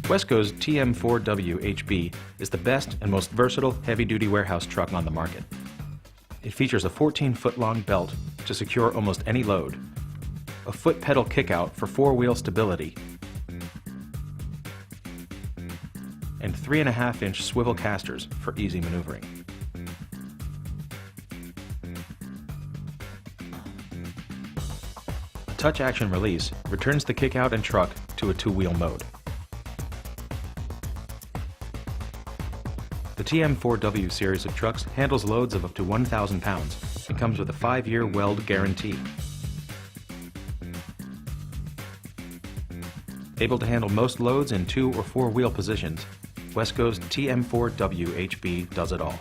Wesco's TM4W HB is the best and most versatile heavy-duty warehouse truck on the market. It features a 14-foot-long belt to secure almost any load, a foot pedal kickout for four-wheel stability, and 3.5-inch swivel casters for easy maneuvering. A touch-action release returns the kickout and truck to a two-wheel mode. The TM4W series of trucks handles loads of up to 1,000 pounds and comes with a 5-year weld guarantee. Able to handle most loads in 2- or 4-wheel positions, Wesco's TM4W HB does it all.